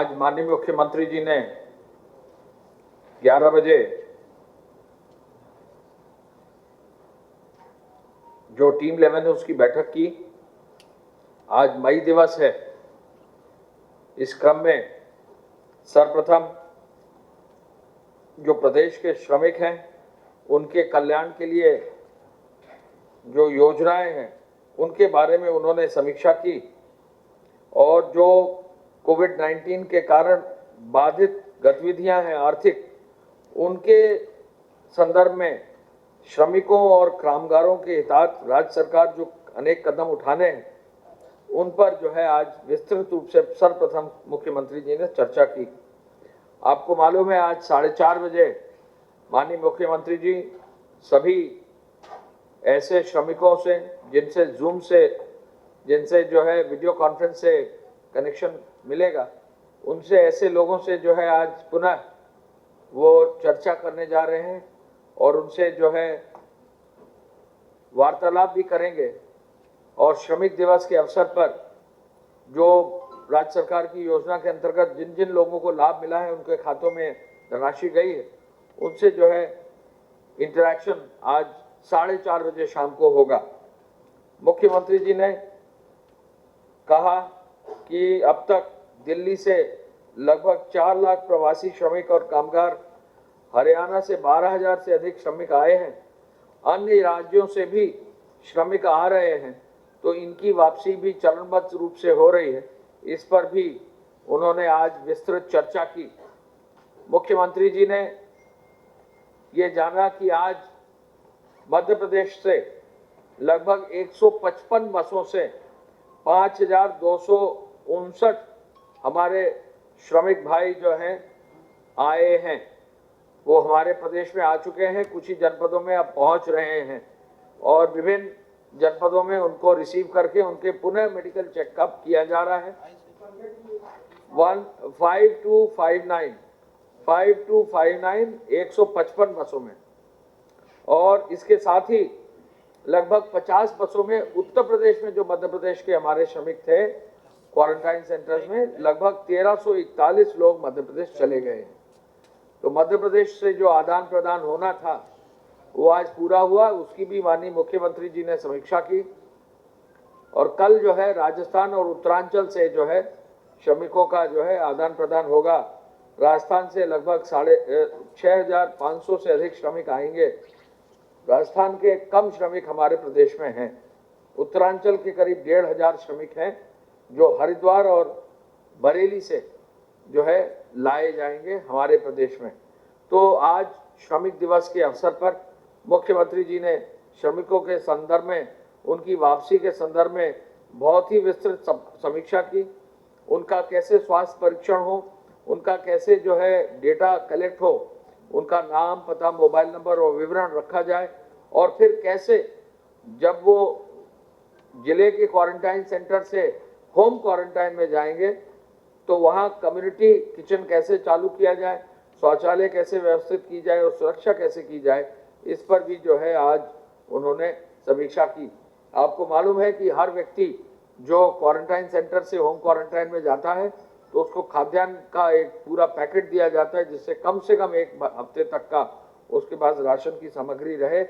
आज माननीय मुख्यमंत्री जी ने 11 बजे जो टीम 11 है उसकी बैठक की। आज मई दिवस है। इस क्रम में सर्वप्रथम जो प्रदेश के श्रमिक हैं उनके कल्याण के लिए जो योजनाएं हैं उनके बारे में उन्होंने समीक्षा की और जो कोविड-19 के कारण बाधित गतिविधियां हैं आर्थिक, उनके संदर्भ में श्रमिकों और कामगारों के हितार्थ राज्य सरकार जो अनेक कदम उठाने हैं उन पर जो है आज विस्तृत रूप से सर्वप्रथम मुख्यमंत्री जी ने चर्चा की। आपको मालूम है आज 4:30 बजे माननीय मुख्यमंत्री जी सभी ऐसे श्रमिकों से जिनसे जो है वीडियो कॉन्फ्रेंस से कनेक्शन मिलेगा, उनसे ऐसे लोगों से जो है आज पुनः वो चर्चा करने जा रहे हैं और उनसे जो है वार्तालाप भी करेंगे और श्रमिक दिवस के अवसर पर जो राज्य सरकार की योजना के अंतर्गत जिन जिन लोगों को लाभ मिला है उनके खातों में धनराशि गई है उनसे जो है इंटरेक्शन आज 4:30 बजे शाम को होगा। मुख्यमंत्री जी ने कहा कि अब तक दिल्ली से लगभग 4 लाख प्रवासी श्रमिक और कामगार, हरियाणा से 12,000 से अधिक श्रमिक आए हैं, अन्य राज्यों से भी श्रमिक आ रहे हैं, तो इनकी वापसी भी चरणबद्ध रूप से हो रही है। इस पर भी उन्होंने आज विस्तृत चर्चा की। मुख्यमंत्री जी ने ये जाना कि आज मध्य प्रदेश से लगभग 155 बसों से 5,259 हमारे श्रमिक भाई जो हैं आए हैं, वो हमारे प्रदेश में आ चुके हैं, कुछ ही जनपदों में अब पहुंच रहे हैं और विभिन्न जनपदों में उनको रिसीव करके उनके पुनः मेडिकल चेकअप किया जा रहा है। 155 बसों में और इसके साथ ही लगभग 50 बसों में उत्तर प्रदेश में जो मध्य प्रदेश के हमारे श्रमिक थे क्वारंटाइन सेंटर्स में, लगभग 1341 लोग मध्य प्रदेश चले गए हैं। तो मध्य प्रदेश से जो आदान प्रदान होना था वो आज पूरा हुआ, उसकी भी माननीय मुख्यमंत्री जी ने समीक्षा की और कल जो है राजस्थान और उत्तरांचल से जो है श्रमिकों का जो है आदान प्रदान होगा। राजस्थान से लगभग 6,500 से अधिक श्रमिक आएंगे। राजस्थान के कम श्रमिक हमारे प्रदेश में हैं। उत्तरांचल के करीब 1,500 श्रमिक हैं जो हरिद्वार और बरेली से जो है लाए जाएंगे हमारे प्रदेश में। तो आज श्रमिक दिवस के अवसर पर मुख्यमंत्री जी ने श्रमिकों के संदर्भ में, उनकी वापसी के संदर्भ में बहुत ही विस्तृत समीक्षा की। उनका कैसे स्वास्थ्य परीक्षण हो, उनका कैसे जो है डेटा कलेक्ट हो, उनका नाम, पता, मोबाइल नंबर और विवरण रखा जाए और फिर कैसे जब वो जिले के क्वारंटाइन सेंटर से होम क्वारंटाइन में जाएंगे तो वहाँ कम्युनिटी किचन कैसे चालू किया जाए, शौचालय कैसे व्यवस्थित की जाए और सुरक्षा कैसे की जाए, इस पर भी जो है आज उन्होंने समीक्षा की। आपको मालूम है कि हर व्यक्ति जो क्वारंटाइन सेंटर से होम क्वारंटाइन में जाता है तो उसको खाद्यान्न का एक पूरा पैकेट दिया जाता है जिससे कम से कम 1 हफ्ते तक का उसके पास राशन की सामग्री रहे,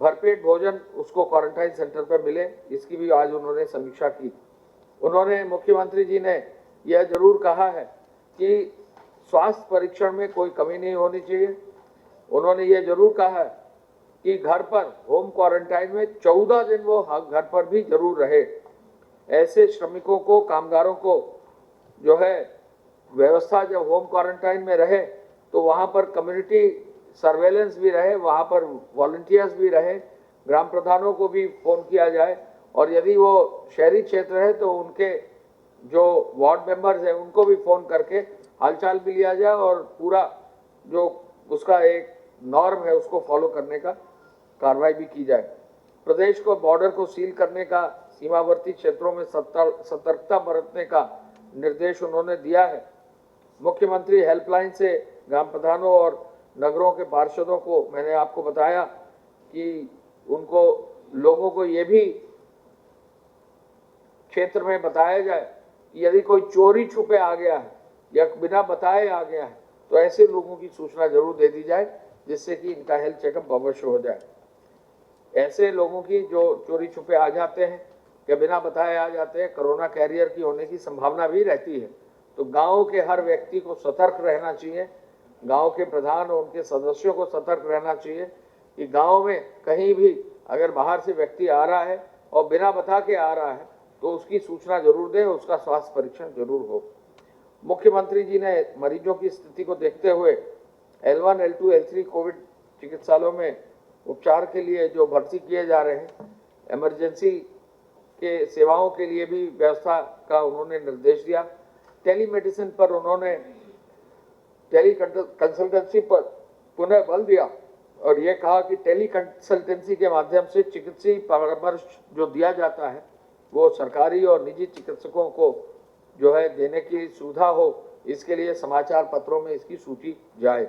भरपेट भोजन उसको क्वारंटाइन सेंटर पर मिले, इसकी भी आज उन्होंने समीक्षा की। उन्होंने, मुख्यमंत्री जी ने यह जरूर कहा है कि स्वास्थ्य परीक्षण में कोई कमी नहीं होनी चाहिए। उन्होंने ये जरूर कहा है कि घर पर होम क्वारंटाइन में 14 दिन वो घर पर भी जरूर रहे। ऐसे श्रमिकों को, कामगारों को जो है व्यवस्था जब होम क्वारंटाइन में रहे तो वहाँ पर कम्युनिटी सर्वेलेंस भी रहे, वहाँ पर वॉलंटियर्स भी रहे, ग्राम प्रधानों को भी फोन किया जाए और यदि वो शहरी क्षेत्र है तो उनके जो वार्ड मेंबर्स हैं उनको भी फोन करके हालचाल भी लिया जाए और पूरा जो उसका एक नॉर्म है उसको फॉलो करने का कार्रवाई भी की जाए। प्रदेश को बॉर्डर को सील करने का, सीमावर्ती क्षेत्रों में सतर्कता बरतने का निर्देश उन्होंने दिया है। मुख्यमंत्री हेल्पलाइन से ग्राम प्रधानों और नगरों के पार्षदों को मैंने आपको बताया कि उनको, लोगों को ये भी क्षेत्र में बताया जाए कि यदि कोई चोरी छुपे आ गया है या बिना बताए आ गया है तो ऐसे लोगों की सूचना जरूर दे दी जाए, जिससे कि इनका हेल्थ चेकअप अवश्य हो जाए। ऐसे लोगों की जो चोरी छुपे आ जाते हैं या बिना बताए आ जाते हैं, कोरोना कैरियर की होने की संभावना भी रहती है। तो गांव के हर व्यक्ति को सतर्क रहना चाहिए, गांव के प्रधान और उनके सदस्यों को सतर्क रहना चाहिए कि गांव में कहीं भी अगर बाहर से व्यक्ति आ रहा है और बिना बता के आ रहा है तो उसकी सूचना जरूर दें, उसका स्वास्थ्य परीक्षण जरूर हो। मुख्यमंत्री जी ने मरीजों की स्थिति को देखते हुए L1, L2, L3 कोविड चिकित्सालयों में उपचार के लिए जो भर्ती किए जा रहे हैं, इमरजेंसी के सेवाओं के लिए भी व्यवस्था का उन्होंने निर्देश दिया। टेलीमेडिसिन पर उन्होंने टेली कंसल्टेंसी पर पुनः बल दिया और ये कहा कि टेली कंसल्टेंसी के माध्यम से चिकित्सीय परामर्श जो दिया जाता है वो सरकारी और निजी चिकित्सकों को जो है देने की सुविधा हो, इसके लिए समाचार पत्रों में इसकी सूची जाए।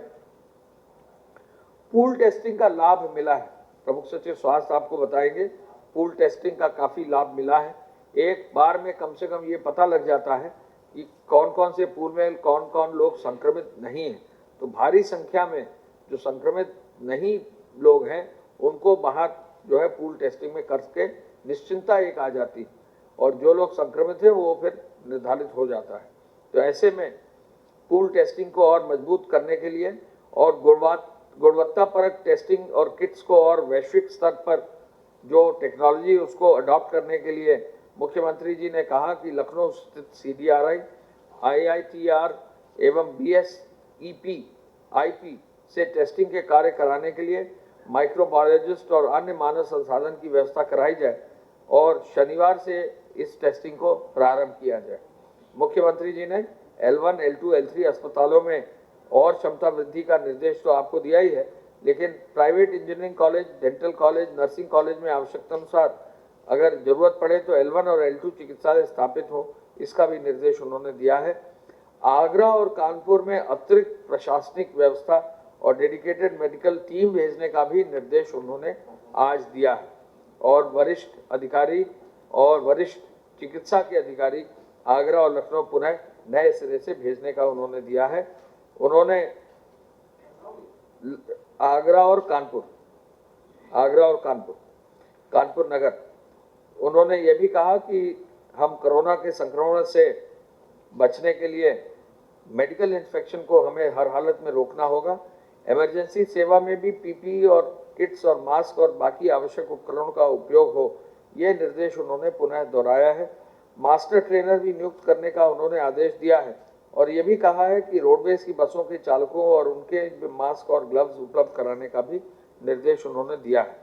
पूल टेस्टिंग का लाभ मिला है, प्रमुख सचिव स्वास्थ्य आपको बताएंगे। पूल टेस्टिंग का काफी लाभ मिला है। एक बार में कम से कम ये पता लग जाता है कि कौन कौन से पूल में कौन कौन लोग संक्रमित नहीं हैं। तो भारी संख्या में जो संक्रमित नहीं लोग हैं उनको बाहर जो है पूल टेस्टिंग में करके निश्चिंतता एक आ जाती है और जो लोग संक्रमित हैं वो फिर निर्धारित हो जाता है। तो ऐसे में पूल टेस्टिंग को और मजबूत करने के लिए और गुणवत्तापरक टेस्टिंग और किट्स को और वैश्विक स्तर पर जो टेक्नोलॉजी उसको अडॉप्ट करने के लिए मुख्यमंत्री जी ने कहा कि लखनऊ स्थित CDRI, IITR एवं BSEP IP से टेस्टिंग के कार्य कराने के लिए माइक्रोबायोलॉजिस्ट और अन्य मानव संसाधन की व्यवस्था कराई जाए और शनिवार से इस टेस्टिंग को प्रारंभ किया जाए। मुख्यमंत्री जी ने L1, L2, L3 अस्पतालों में और क्षमता वृद्धि का निर्देश तो आपको दिया ही है, लेकिन private engineering college, dental college, nursing college में आवश्यकता अनुसार अगर जरूरत पड़े तो L1 और L2 चिकित्सालय स्थापित हो, इसका भी निर्देश उन्होंने दिया है। आगरा और कानपुर में अतिरिक्त प्रशासनिक व्यवस्था और डेडिकेटेड मेडिकल टीम भेजने का भी निर्देश उन्होंने आज दिया है और वरिष्ठ अधिकारी और वरिष्ठ चिकित्सा के अधिकारी आगरा और लखनऊ पुनः नए सिरे से भेजने का उन्होंने दिया है। उन्होंने आगरा और कानपुर नगर, उन्होंने ये भी कहा कि हम कोरोना के संक्रमण से बचने के लिए मेडिकल इंस्पेक्शन को हमें हर हालत में रोकना होगा। इमरजेंसी सेवा में भी PPE और किट्स और मास्क और बाकी आवश्यक उपकरणों का उपयोग हो, ये निर्देश उन्होंने पुनः दोहराया है। मास्टर ट्रेनर भी नियुक्त करने का उन्होंने आदेश दिया है और ये भी कहा है कि रोडवेज की बसों के चालकों और उनके मास्क और ग्लव्स उपलब्ध कराने का भी निर्देश उन्होंने दिया है।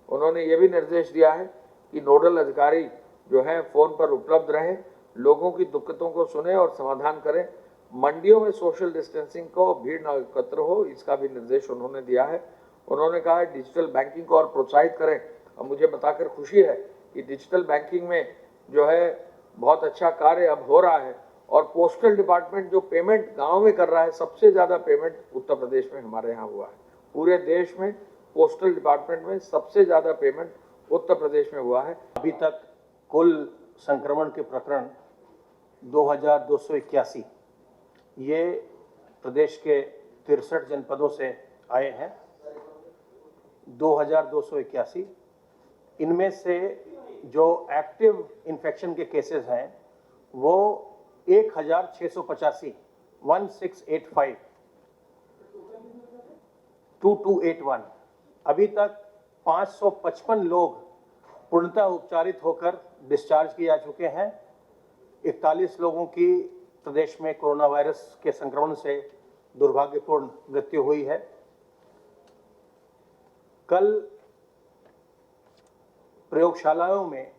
उन्होंने ये भी निर्देश दिया है कि नोडल अधिकारी जो है फोन पर उपलब्ध रहें, लोगों की दिक्कतों को सुने और समाधान करें। मंडियों में सोशल डिस्टेंसिंग को भीड़ न एकत्र हो, इसका भी निर्देश उन्होंने दिया है। उन्होंने कहा है डिजिटल बैंकिंग को और प्रोत्साहित करें और मुझे बताकर खुशी है कि डिजिटल बैंकिंग में जो है बहुत अच्छा कार्य अब हो रहा है और पोस्टल डिपार्टमेंट जो पेमेंट गांव में कर रहा है, सबसे ज़्यादा पेमेंट उत्तर प्रदेश में हमारे यहाँ हुआ है। पूरे देश में पोस्टल डिपार्टमेंट में सबसे ज़्यादा पेमेंट उत्तर प्रदेश में हुआ है। अभी तक कुल संक्रमण के प्रकरण 2281 ये प्रदेश के 63 जनपदों से आए हैं। 2281 इनमें से जो एक्टिव इन्फेक्शन के केसेस हैं वो 1685 2281। अभी तक 555 लोग पूर्णतः उपचारित होकर डिस्चार्ज किए जा चुके हैं। 41 लोगों की प्रदेश में कोरोना वायरस के संक्रमण से दुर्भाग्यपूर्ण मृत्यु हुई है। कल प्रयोगशालाओं में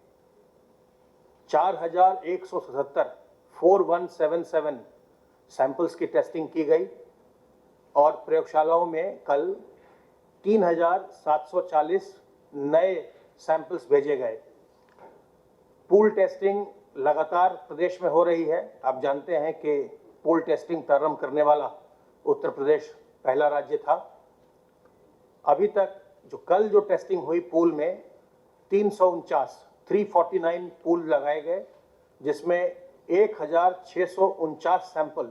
4177 सैंपल्स की टेस्टिंग की गई और प्रयोगशालाओं में कल 3740 नए सैंपल्स भेजे गए। पूल टेस्टिंग लगातार प्रदेश में हो रही है। आप जानते हैं कि पूल टेस्टिंग प्रारंभ करने वाला उत्तर प्रदेश पहला राज्य था। अभी तक कल जो टेस्टिंग हुई पूल में 349 पूल लगाए गए, जिसमें 1649 सैंपल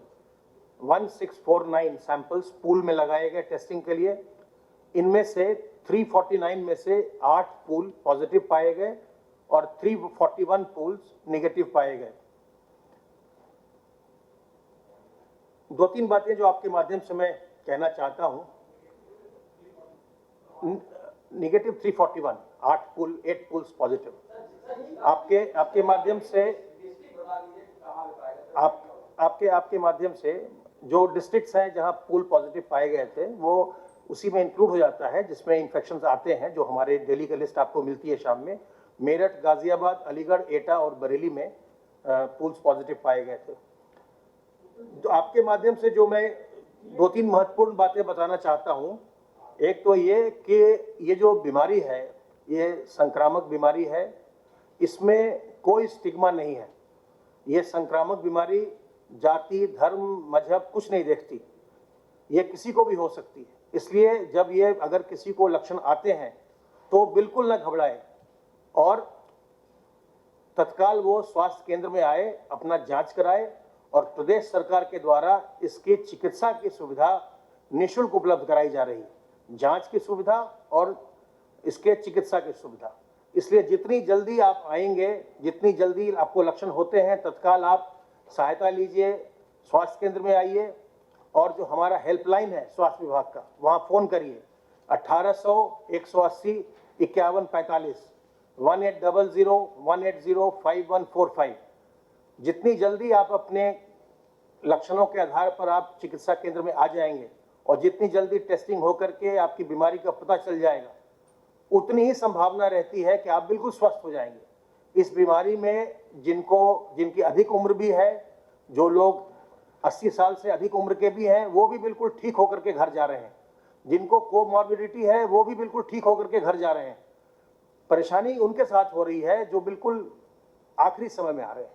1649 सैंपल्स पूल में लगाए गए टेस्टिंग के लिए। इनमें से 349 में से 8 पूल पॉजिटिव पाए गए और 341 पूल्स नेगेटिव पाए गए। दो तीन बातें जो आपके माध्यम से मैं कहना चाहता हूं। Negative 341, 8 pool, 8 pools positive. आपके माध्यम से आपके माध्यम से जो डिस्ट्रिक्ट्स हैं जहां पूल पॉजिटिव पाए गए थे वो उसी में इंक्लूड हो जाता है जिसमें इन्फेक्शंस आते हैं, जो हमारे दिल्ली की लिस्ट आपको मिलती है शाम में। मेरठ, गाजियाबाद, अलीगढ़, एटा और बरेली में पूल्स पॉजिटिव पाए गए थे। तो आपके माध्यम से जो मैं दो तीन महत्वपूर्ण बातें बताना चाहता हूं। एक तो ये कि ये जो बीमारी है ये संक्रामक बीमारी है, इसमें कोई स्टिग्मा नहीं है। ये संक्रामक बीमारी जाति, धर्म, मजहब कुछ नहीं देखती, ये किसी को भी हो सकती है। इसलिए जब ये अगर किसी को लक्षण आते हैं तो बिल्कुल न घबराए और तत्काल वो स्वास्थ्य केंद्र में आए, अपना जांच कराए और प्रदेश सरकार के द्वारा इसकी चिकित्सा की सुविधा निःशुल्क उपलब्ध कराई जा रही है, जांच की सुविधा और इसके चिकित्सा की सुविधा। इसलिए जितनी जल्दी आप आएंगे, जितनी जल्दी आपको लक्षण होते हैं, तत्काल आप सहायता लीजिए, स्वास्थ्य केंद्र में आइए और जो हमारा हेल्पलाइन है स्वास्थ्य विभाग का, वहाँ फ़ोन करिए 1800 180 51 45 1800 180 5145। जितनी जल्दी आप अपने लक्षणों के आधार पर आप चिकित्सा केंद्र में आ जाएंगे और जितनी जल्दी टेस्टिंग होकर के आपकी बीमारी का पता चल जाएगा, उतनी ही संभावना रहती है कि आप बिल्कुल स्वस्थ हो जाएंगे। इस बीमारी में जिनकी अधिक उम्र भी है, जो लोग 80 साल से अधिक उम्र के भी हैं, वो भी बिल्कुल ठीक होकर के घर जा रहे हैं। जिनको कोमॉर्बिडिटी है वो भी बिल्कुल ठीक होकर के घर जा रहे हैं। परेशानी उनके साथ हो रही है जो बिल्कुल आखिरी समय में आ रहे हैं,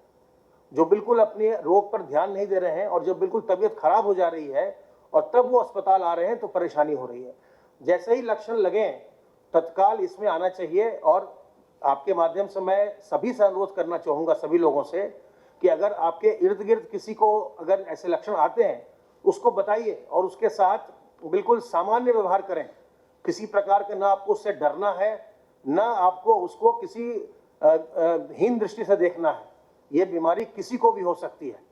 जो बिल्कुल अपने रोग पर ध्यान नहीं दे रहे हैं और जब बिल्कुल तबीयत खराब हो जा रही है और तब वो अस्पताल आ रहे हैं तो परेशानी हो रही है। जैसे ही लक्षण लगें तत्काल इसमें आना चाहिए। और आपके माध्यम से मैं सभी से अनुरोध करना चाहूँगा, सभी लोगों से, कि अगर आपके इर्द गिर्द किसी को अगर ऐसे लक्षण आते हैं उसको बताइए और उसके साथ बिल्कुल सामान्य व्यवहार करें। किसी प्रकार का ना आपको उससे डरना है, ना आपको उसको किसी हीन दृष्टि से देखना है। ये बीमारी किसी को भी हो सकती है।